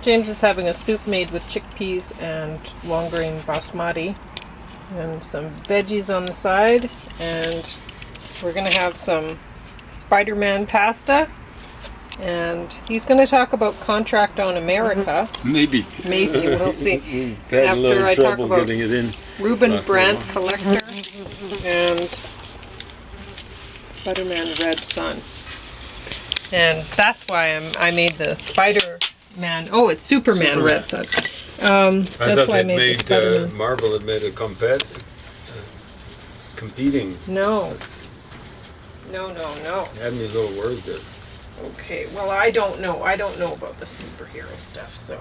James is having a soup made with chickpeas and long grain basmati and some veggies on the side, and we're going to have some Spider-Man pasta, and he's going to talk about Contract on America. Maybe, we'll see. We've had a little trouble getting it in. Ruben Brandt collector and Spider-Man Red Sun, and that's why I made the Spider-Man. Oh, it's Superman Red Sun. I thought they made Marvel had made a competing. No. You had me a little worried there. Okay, well, I don't know about the superhero stuff, so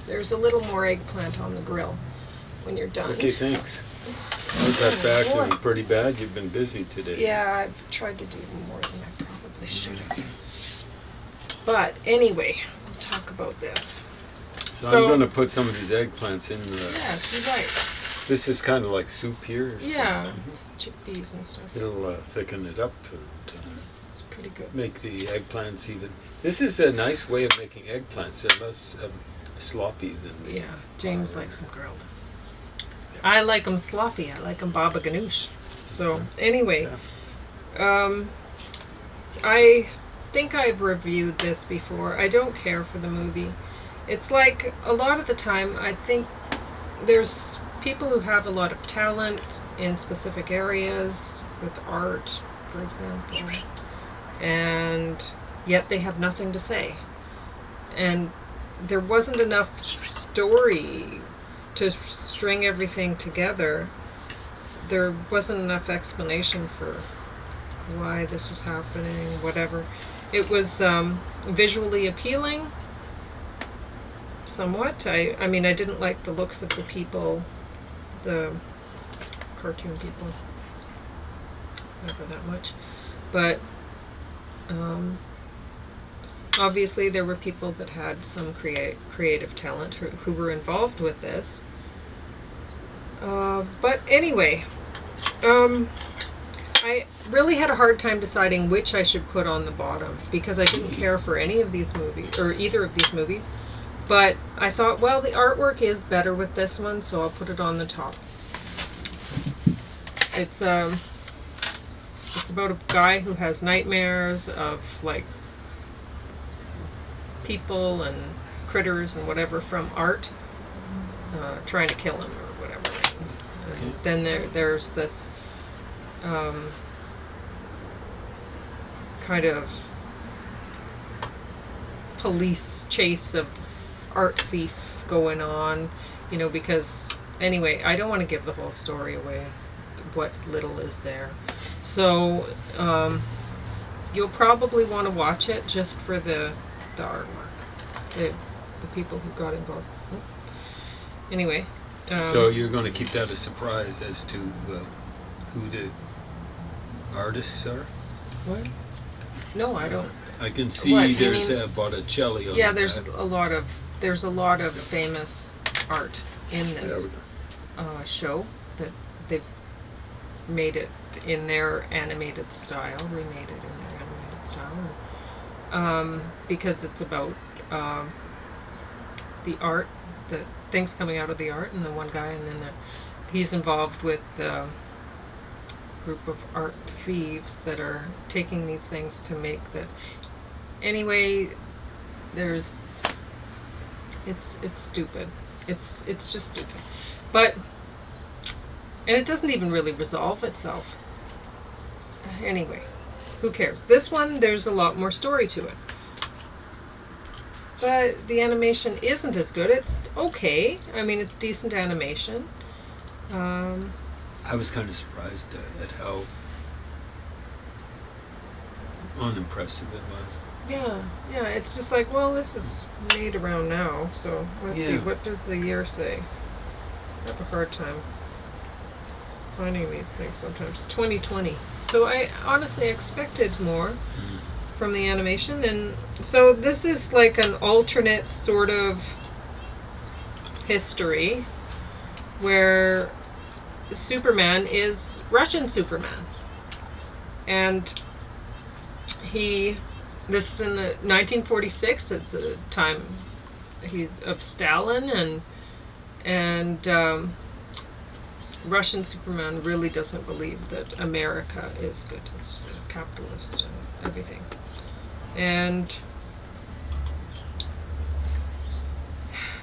there's a little more eggplant on the grill when you're done. Okay, thanks. How's that back doing? Pretty bad? You've been busy today. Yeah, I've tried to do more than I probably should have. But anyway, we'll talk about this. So I'm going to put some of these eggplants in the... Yes, you're right. This is kind of like soup here. Yeah, it's chickpeas and stuff. It'll thicken it up. It's pretty good. Make the eggplants even. This is a nice way of making eggplants. They're less sloppy than... Yeah, James likes them grilled. I like them sloppy. I like them baba ganoush. So anyway, I think I've reviewed this before. I don't care for the movie. It's like a lot of the time I think there's people who have a lot of talent in specific areas with art, for example, and yet they have nothing to say. And there wasn't enough story to string everything together. There wasn't enough explanation for why this was happening, whatever. It was visually appealing, somewhat. I mean, I didn't like the looks of the people, the cartoon people, never that much. But obviously there were people that had some creative talent who were involved with this. But anyway, I really had a hard time deciding which I should put on the bottom because I didn't care for any of these movies, or either of these movies. But I thought, well, the artwork is better with this one, so I'll put it on the top. It's about a guy who has nightmares of like people and critters and whatever from art trying to kill him or whatever. And then there's this kind of police chase of art thief going on, because anyway, I don't want to give the whole story away, what little is there. So you'll probably want to watch it just for the artwork, the people who got involved. Anyway. So you're going to keep that a surprise as to who the artists are? What? No, I don't. I can see there's Botticelli on there's a lot of famous art in this show that they've made it in their animated style, remade it in their animated style, because it's about the art, the things coming out of the art, and the one guy, and then he's involved with the group of art thieves that are taking these things to make the... Anyway, it's stupid. It's just stupid. But, and it doesn't even really resolve itself. Anyway, who cares? This one, there's a lot more story to it. But the animation isn't as good. It's okay. I mean, it's decent animation. I was kind of surprised at how unimpressive it was. Yeah, it's just like, well, this is made around now, so let's see, what does the year say? I have a hard time finding these things sometimes. 2020. So I honestly expected more from the animation, and so this is like an alternate sort of history where Superman is Russian Superman, and this is in 1946. It's a time of Stalin, and Russian Superman really doesn't believe that America is good. It's capitalist and everything. And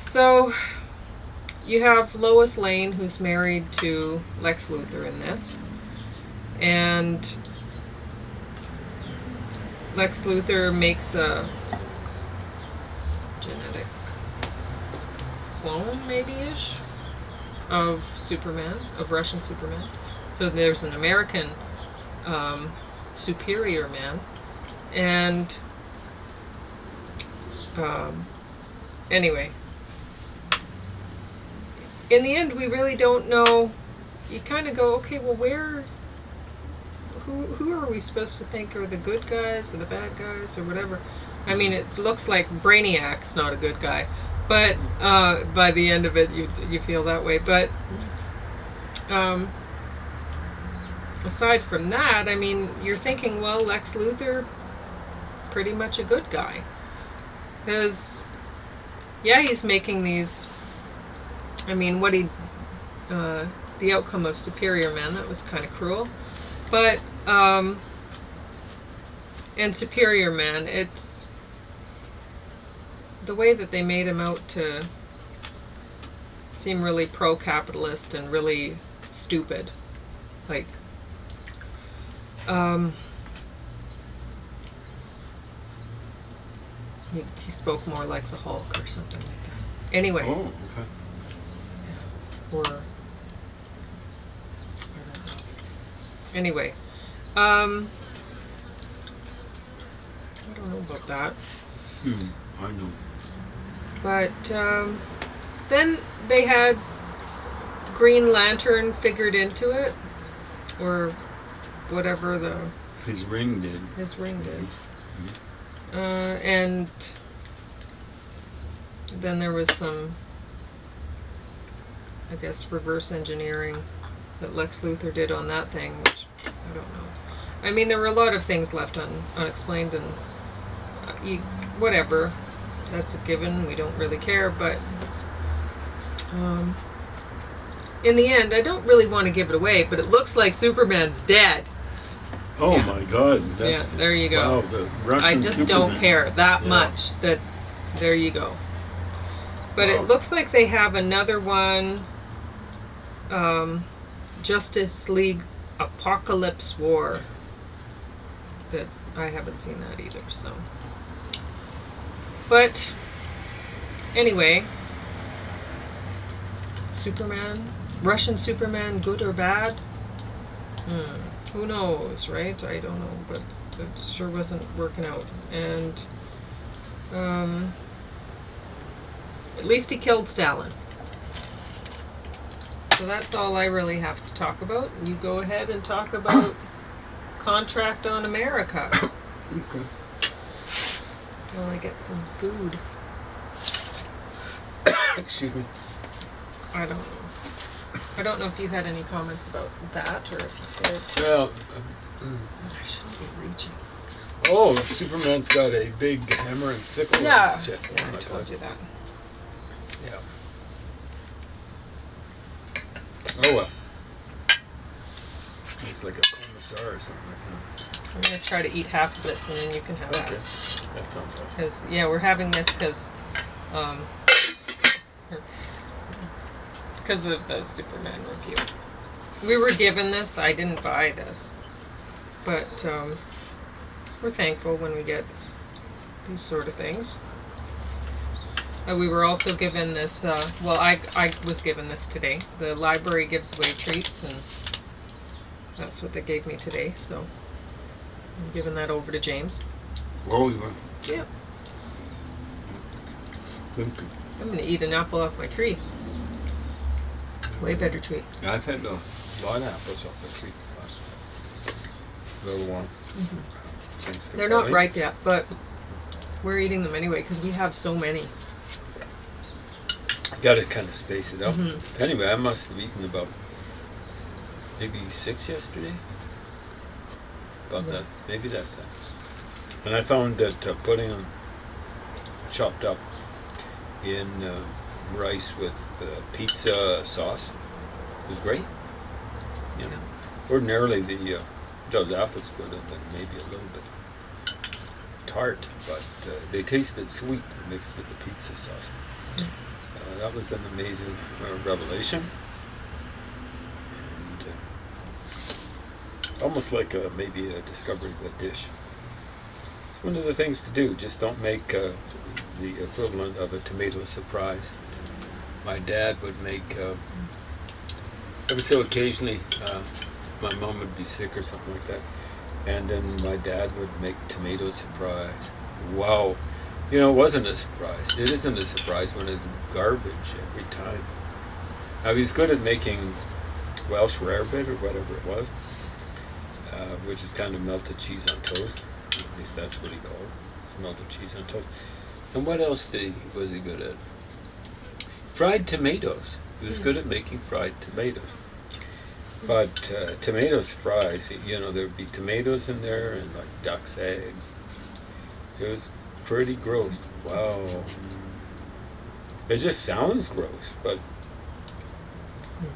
so you have Lois Lane, who's married to Lex Luthor in this, and Lex Luthor makes a genetic clone, maybe-ish, of Superman, of Russian Superman. So there's an American superior man, and anyway, in the end, we really don't know. You kind of go, okay, well, who are we supposed to think are the good guys or the bad guys or whatever? I mean, it looks like Brainiac's not a good guy, but by the end of it, you feel that way. But aside from that, I mean, you're thinking, well, Lex Luthor, pretty much a good guy, because yeah, he's making these. I mean, the outcome of Superior Man, that was kind of cruel. But, and Superior Man, it's the way that they made him out to seem really pro-capitalist and really stupid. Like, he spoke more like the Hulk or something like that. Anyway. Oh, okay. Or anyway, I don't know about that. I know. But then they had Green Lantern figured into it, or whatever his ring did. His ring did. And then there was some, I guess, reverse engineering that Lex Luthor did on that thing, which I don't know. I mean, there were a lot of things left unexplained, and whatever. That's a given. We don't really care, but in the end, I don't really want to give it away, but it looks like Superman's dead. Oh my God! Yeah, there you go. Wow, the Russian I just Superman. don't care that much. That there you go. But it looks like they have another one. Justice League Apocalypse War. That I haven't seen that either. So, but anyway, Superman, Russian Superman, good or bad? Who knows, right? I don't know, but it sure wasn't working out. And at least he killed Stalin. So that's all I really have to talk about. You go ahead and talk about Contract on America. Okay. While I get some food. Excuse me. I don't know. I don't know if you had any comments about that, or if you did. Well, I shouldn't be reaching. oh, Superman's got a big hammer and sickle Yeah, on his chest. yeah, I told you that. Yeah. Oh well. Looks like a commissar or something like that. I'm going to try to eat half of this, and then you can have Okay. half. That sounds awesome. Because, yeah, we're having this because of the Superman review. We were given this. I didn't buy this. But we're thankful when we get these sort of things. We were also given this, well, I was given this today. The library gives away treats, and that's what they gave me today. So I'm giving that over to James. Oh, you are? Yeah. Thank you. I'm going to eat an apple off my tree. Way better tree. I've had a lot of apples off the tree last little while. Thanks to They're not Kelly. ripe yet, but we're eating them anyway because we have so many. Got to kind of space it out. Mhm. Anyway, I must have eaten about maybe 6 yesterday. About Yeah. that. Maybe that's that. And I found that putting them chopped up in rice with pizza sauce. It was great. You know, ordinarily the those apples would have been maybe a little bit tart, but they tasted sweet mixed with the pizza sauce. That was an amazing revelation, and almost like maybe a discovery of a dish. It's one of the things to do. Just don't make the equivalent of a tomato surprise. My dad would make every so occasionally. My mom would be sick or something like that, and then my dad would make tomato surprise. Wow, you know, it wasn't a surprise. It isn't a surprise when it's garbage every time. Now he's good at making Welsh rarebit or whatever it was, which is kind of melted cheese on toast. At least that's what he called it. It's melted cheese on toast. And what else was he good at? Fried tomatoes. He was good at making fried tomatoes. But tomato surprise, you know, there'd be tomatoes in there and like duck's eggs. It was pretty gross. Wow. It just sounds gross, but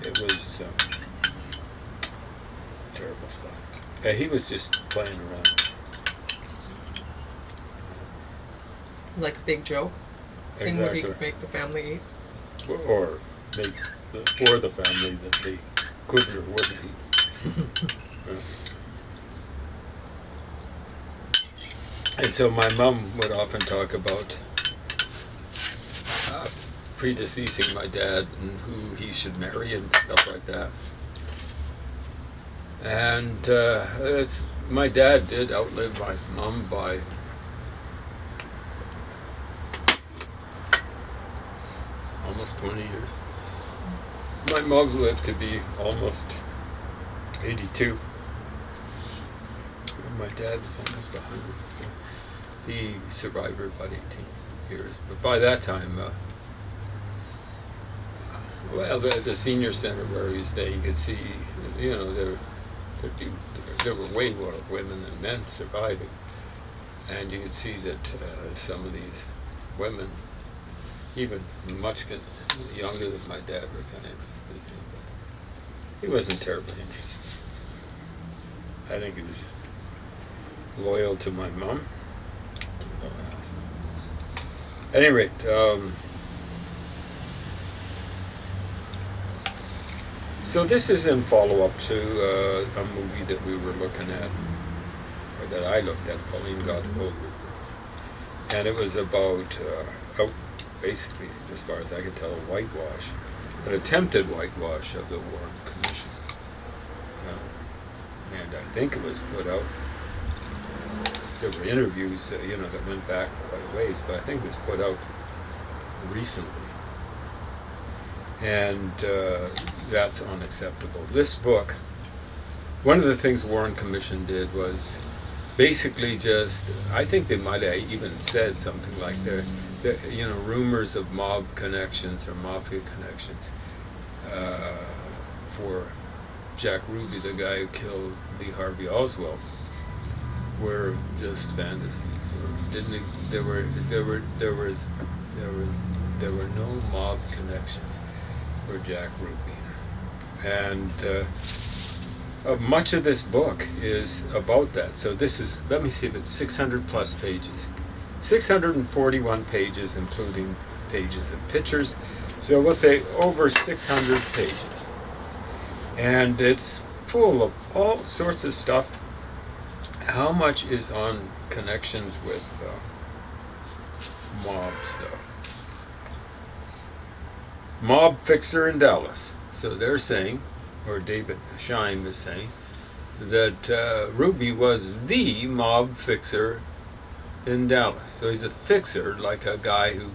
it was terrible stuff. He was just playing around. Like a big joke thing where he could make the family eat. Or make for the family that they couldn't or wouldn't eat. And so my mom would often talk about predeceasing my dad and who he should marry and stuff like that. And my dad did outlive my mom by almost 20 years. My mom lived to be almost 82. And my dad was almost 100. So he survived her about 18 years. But by that time, well, the senior center where he was staying, you could see, you know, there were way more women than men surviving. And you could see that some of these women, even much younger than my dad, were kind of interested in him. But he wasn't terribly interested. I think he was loyal to my mom. At any rate, so this is in follow-up to a movie that we were looking at, or that I looked at, Pauline Got Old River. And it was about, basically, as far as I could tell, a whitewash, an attempted whitewash of the Warren Commission. And I think it was put out. There were interviews, you know, that went back quite a ways, but I think it was put out recently. And that's unacceptable. This book, one of the things the Warren Commission did was basically just, I think they might have even said something like you know, rumors of mob connections or mafia connections for Jack Ruby, the guy who killed Lee Harvey Oswald, were just fantasies. There were no mob connections for Jack Ruby, and much of this book is about that. So this is, let me see if it's 600 plus pages, 641 pages, including pages and pictures. So we'll say over 600 pages, and it's full of all sorts of stuff. How much is on connections with mob stuff? Mob fixer in Dallas. So they're saying, or David Scheim is saying, that Ruby was the mob fixer in Dallas. So he's a fixer, like a guy who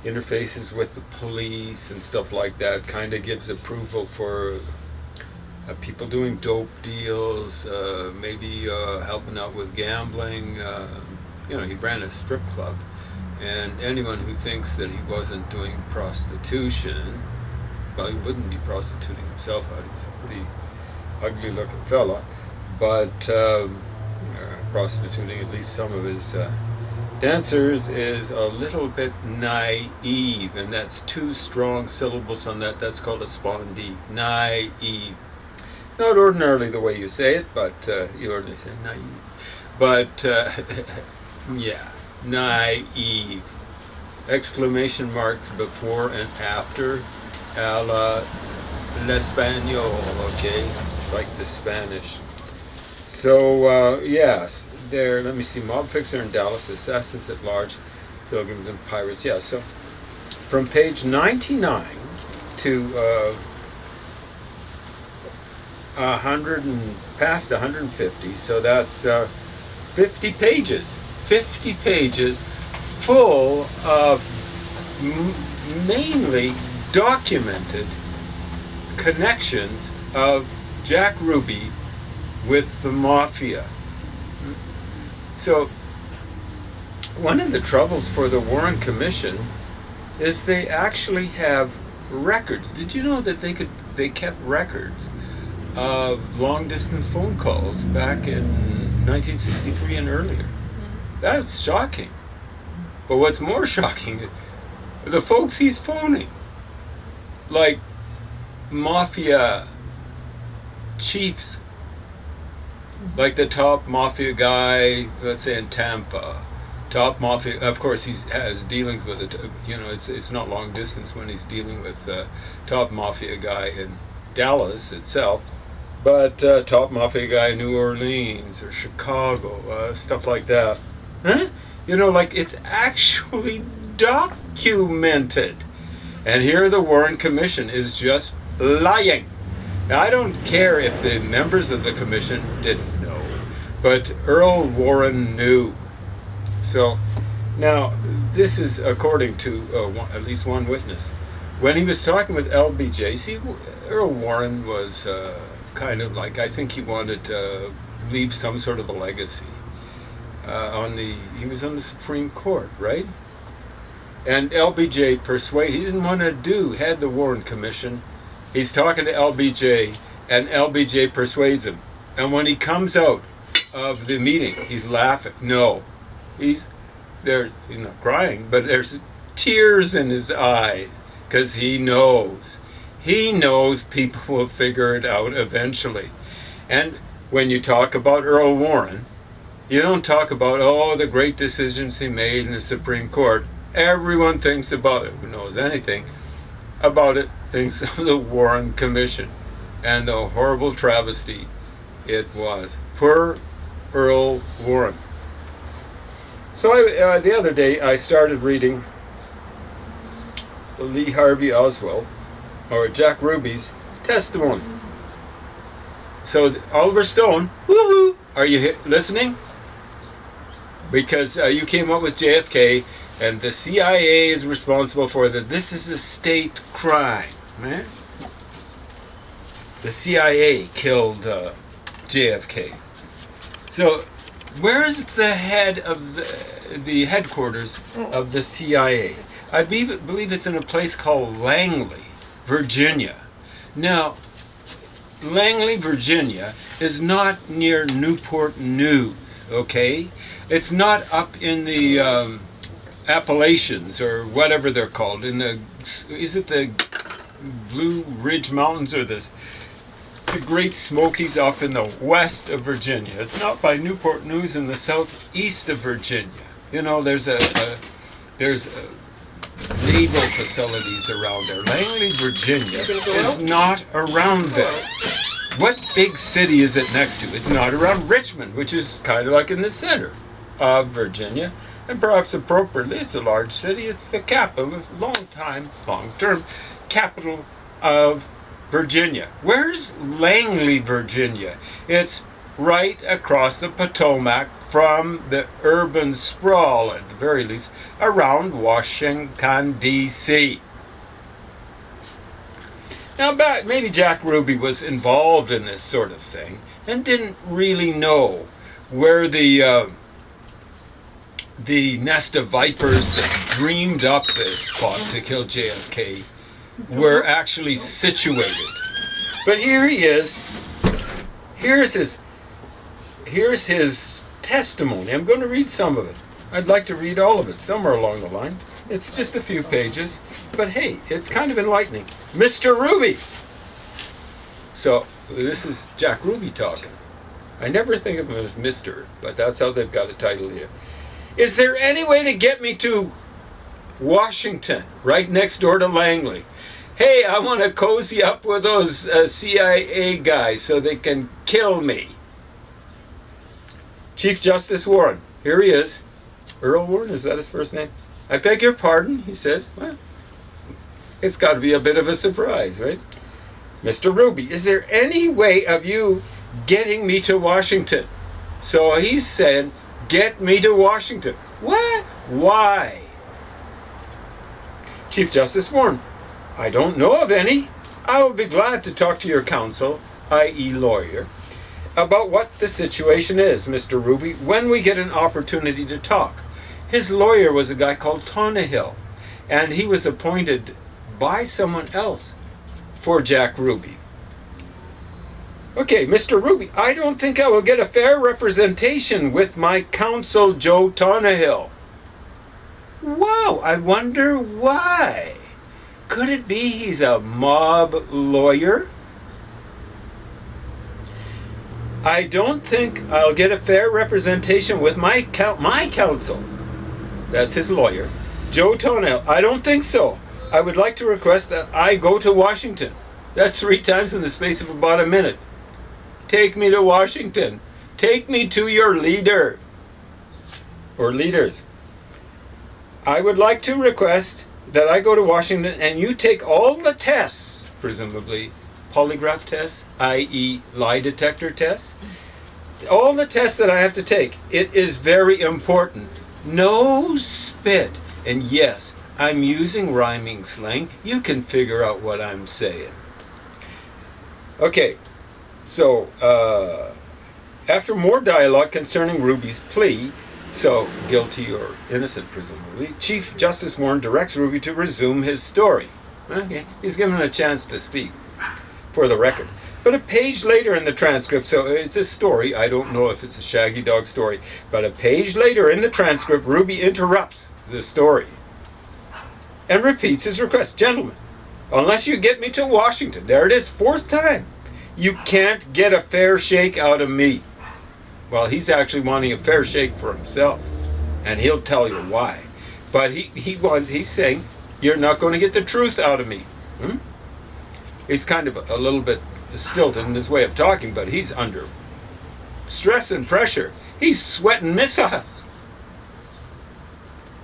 interfaces with the police and stuff like that, kind of gives approval for people doing dope deals, maybe helping out with gambling. You know, he ran a strip club. And anyone who thinks that he wasn't doing prostitution, well, he wouldn't be prostituting himself out. He's a pretty ugly-looking fella, but prostituting at least some of his Dancers is a little bit naive, and that's two strong syllables on that. That's called a spondee. Naive. Not ordinarily the way you say it, but you ordinarily say naive. But yeah, naive. Exclamation marks before and after, a la l'espagnol, okay, like the Spanish. So yes, there. Let me see. Mob fixer in Dallas, assassins at large, pilgrims and pirates. Yeah. So from page 99 to 100 and past 150. So that's 50 pages. 50 pages full of mainly documented connections of Jack Ruby with the mafia. So one of the troubles for the Warren Commission is they actually have records. Did you know that they kept records of long distance phone calls back in 1963 and earlier? That's shocking. But what's more shocking is the folks he's phoning, like mafia chiefs, like the top mafia guy, let's say in Tampa, top mafia. Of course, he has dealings with it. You know, it's not long distance when he's dealing with the top mafia guy in Dallas itself, but top mafia guy in New Orleans or Chicago, stuff like that. Huh? You know, like it's actually documented. And here the Warren Commission is just lying. Now, I don't care if the members of the commission didn't know, but Earl Warren knew. So now this is according to at least one witness. When he was talking with LBJ, see, Earl Warren was kind of like, I think he wanted to leave some sort of a legacy. He was on the Supreme Court, right? And LBJ he didn't want to head the Warren Commission. He's talking to LBJ, and LBJ persuades him. And when he comes out of the meeting, he's laughing. No, he's not crying, but there's tears in his eyes, because he knows. He knows people will figure it out eventually. And when you talk about Earl Warren, you don't talk about, the great decisions he made in the Supreme Court. Everyone thinks about it, who knows anything about it, thinks of the Warren Commission and the horrible travesty it was. Poor Earl Warren. So the other day I started reading Lee Harvey Oswald, or Jack Ruby's testimony. So Oliver Stone, woohoo, are you listening? Because you came up with JFK, and the CIA is responsible for that. This is a state crime, man. The CIA killed JFK. So, where's the head of the headquarters of the CIA? I believe it's in a place called Langley, Virginia. Now, Langley, Virginia is not near Newport News, okay? It's not up in the Appalachians or whatever they're called. Is it the Blue Ridge Mountains or the Great Smokies off in the west of Virginia? It's not by Newport News in the southeast of Virginia. You know, there's naval facilities around there. Langley, Virginia is not around there. What big city is it next to? It's not around Richmond, which is kind of like in the center of Virginia, and perhaps appropriately, it's a large city. It's the capital, it's long-term capital of Virginia. Where's Langley, Virginia? It's right across the Potomac from the urban sprawl, at the very least, around Washington, D.C. Now, maybe Jack Ruby was involved in this sort of thing and didn't really know where the nest of vipers that dreamed up this plot to kill JFK were actually situated. But here he is. Here's his testimony. I'm going to read some of it. I'd like to read all of it somewhere along the line. It's just a few pages, but hey, it's kind of enlightening. Mr. Ruby! So, this is Jack Ruby talking. I never think of him as Mr., but that's how they've got a title here. Is there any way to get me to Washington, right next door to Langley? Hey, I want to cozy up with those CIA guys so they can kill me. Chief Justice Warren, here he is. Earl Warren, is that his first name? I beg your pardon, he says. Well, it's got to be a bit of a surprise, right? Mr. Ruby, is there any way of you getting me to Washington? So he's saying, get me to Washington. What? Why? Chief Justice Warren, I don't know of any. I will be glad to talk to your counsel, i.e. lawyer, about what the situation is, Mr. Ruby, when we get an opportunity to talk. His lawyer was a guy called Tonahil, and he was appointed by someone else for Jack Ruby. Okay, Mr. Ruby, I don't think I will get a fair representation with my counsel, Joe Tonahil. Wow, I wonder why. Could it be he's a mob lawyer? I don't think I'll get a fair representation with my counsel. That's his lawyer, Joe Tonahil. I don't think so. I would like to request that I go to Washington. That's 3 times in the space of about a minute. Take me to Washington. Take me to your leader. Or leaders. I would like to request that I go to Washington and you take all the tests, presumably polygraph tests, i.e. lie detector tests, all the tests that I have to take. It is very important. No spit. And yes, I'm using rhyming slang. You can figure out what I'm saying. Okay, so after more dialogue concerning Ruby's plea, so guilty or innocent presumably, Chief Justice Warren directs Ruby to resume his story. Okay, he's given a chance to speak, for the record. But a page later in the transcript, so it's a story, I don't know if it's a Shaggy Dog story, but a page later in the transcript, Ruby interrupts the story and repeats his request. Gentlemen, unless you get me to Washington, there it is, 4th time, you can't get a fair shake out of me. Well, he's actually wanting a fair shake for himself, and he'll tell you why. But he's saying, you're not going to get the truth out of me. He's kind of a little bit stilted in his way of talking, but he's under stress and pressure. He's sweating missiles.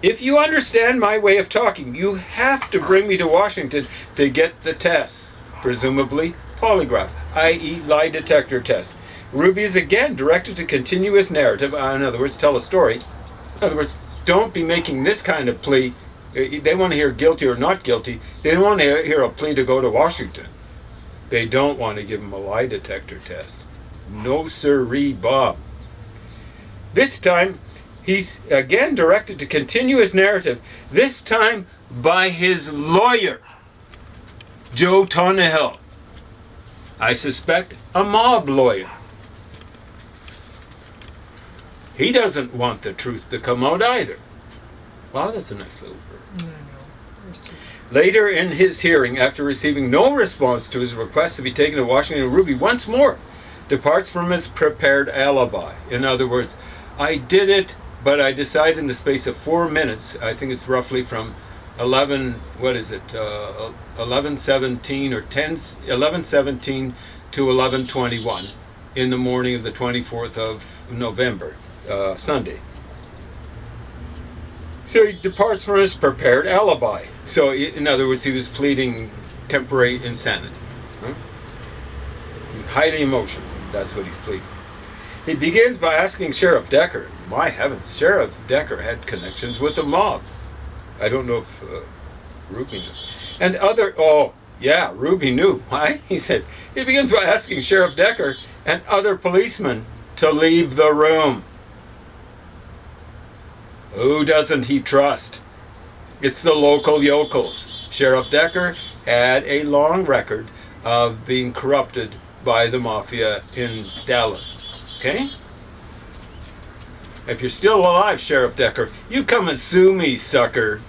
If you understand my way of talking, you have to bring me to Washington to get the tests, presumably polygraph, i.e. lie detector test. Ruby is again directed to continue his narrative, in other words, tell a story. In other words, don't be making this kind of plea. They want to hear guilty or not guilty. They don't want to hear a plea to go to Washington. They don't want to give him a lie detector test. No sirree, Bob. This time, he's again directed to continue his narrative, this time by his lawyer, Joe Tonahil. I suspect a mob lawyer. He doesn't want the truth to come out either. Wow, that's a nice little bird. Later in his hearing, after receiving no response to his request to be taken to Washington, Ruby once more departs from his prepared alibi. In other words, I did it, but I decided in the space of 4 minutes, I think it's roughly from 11:17 or 11:17 to 11:21 in the morning of the 24th of November, Sunday. So he departs from his prepared alibi. So in other words, he was pleading temporary insanity. He's highly emotional. That's what he's pleading. He begins by asking Sheriff Decker. My heavens, Sheriff Decker had connections with the mob. I don't know if Ruby knew. And Ruby knew. Why? He says, he begins by asking Sheriff Decker and other policemen to leave the room. Who doesn't he trust? It's the local yokels. Sheriff Decker had a long record of being corrupted by the mafia in Dallas. Okay? If you're still alive, Sheriff Decker, you come and sue me, sucker.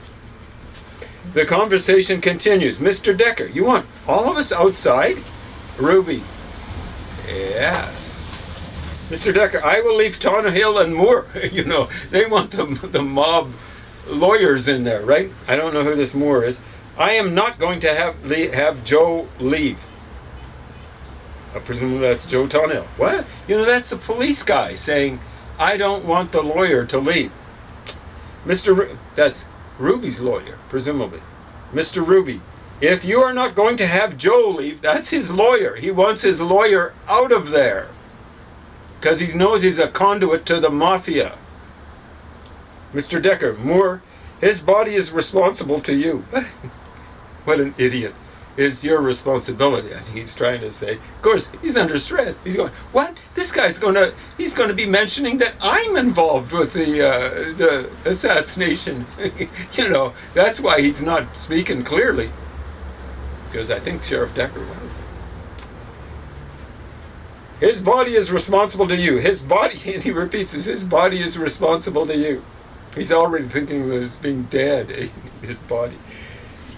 The conversation continues. Mr. Decker, you want all of us outside? Ruby, yes. Mr. Decker, I will leave Hill and Moore. You know, they want the mob lawyers in there, right? I don't know who this Moore is. I am not going to have Joe leave. I presume that's Joe Hill. What? You know, that's the police guy saying, I don't want the lawyer to leave. That's Ruby's lawyer, presumably. Mr. Ruby, if you are not going to have Joe leave, that's his lawyer. He wants his lawyer out of there because he knows he's a conduit to the mafia. Mr. Decker, Moore, his body is responsible to you. What an idiot. Is your responsibility, I think he's trying to say. Of course, he's under stress. He's going, what? This guy's he's going to be mentioning that I'm involved with the assassination. You know, that's why he's not speaking clearly. Because I think Sheriff Decker was. His body is responsible to you. His body, and he repeats this, his body is responsible to you. He's already thinking of his being dead, his body.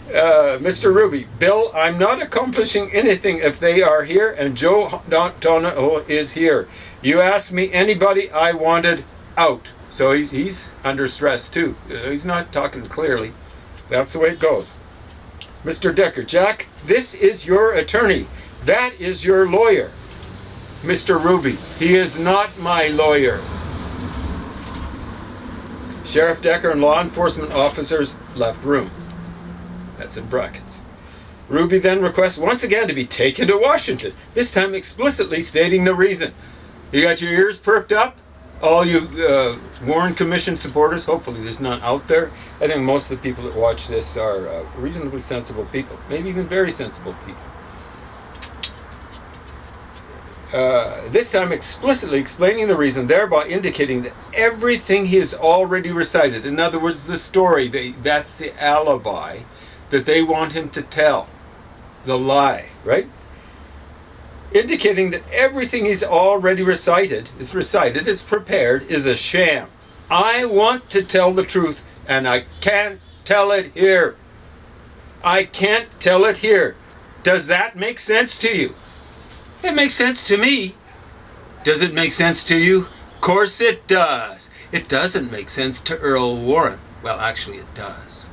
Mr. Ruby, Bill, I'm not accomplishing anything if they are here and Joe Donahoe is here. You asked me anybody I wanted out. So he's under stress too. He's not talking clearly. That's the way it goes. Mr. Decker, Jack, this is your attorney. That is your lawyer. Mr. Ruby, he is not my lawyer. Sheriff Decker and law enforcement officers left room. That's in brackets. Ruby then requests once again to be taken to Washington, this time explicitly stating the reason. You got your ears perked up? All you Warren Commission supporters, hopefully there's none out there. I think most of the people that watch this are reasonably sensible people, maybe even very sensible people. This time explicitly explaining the reason, thereby indicating that everything he has already recited, in other words, the story, that's the alibi that they want him to tell, the lie, right? Indicating that everything he's already recited, is prepared, is a sham. I want to tell the truth, and I can't tell it here. I can't tell it here. Does that make sense to you? It makes sense to me. Does it make sense to you? Of course it does. It doesn't make sense to Earl Warren. Well, actually it does.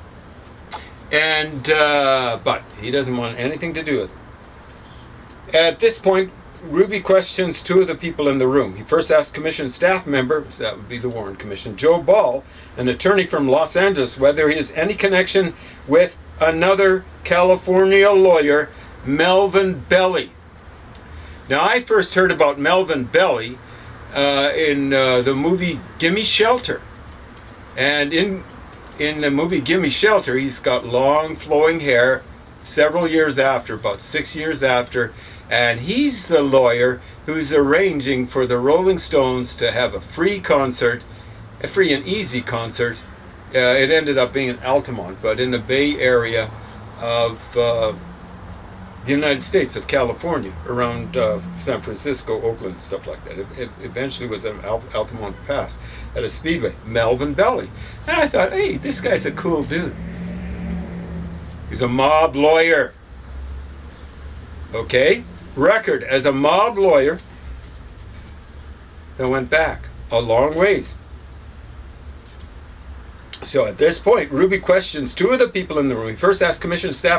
And but he doesn't want anything to do with it. At this point, Ruby questions two of the people in the room. He first asks Commission staff member, that would be the Warren Commission, Joe Ball, an attorney from Los Angeles, whether he has any connection with another California lawyer, Melvin Belly. Now, I first heard about Melvin Belly in the movie Gimme Shelter. And in the movie Gimme Shelter, he's got long flowing hair several years after, about 6 years after, and he's the lawyer who's arranging for the Rolling Stones to have a free concert, a free and easy concert. It ended up being in Altamont, but in the Bay Area of the United States of California, around San Francisco, Oakland, stuff like that. It eventually was at Altamont Pass at a speedway. Melvin Belly. And I thought, hey, this guy's a cool dude. He's a mob lawyer. Okay? Record as a mob lawyer that went back a long ways. So at this point, Ruby questions two of the people in the room. He first asked Commission staff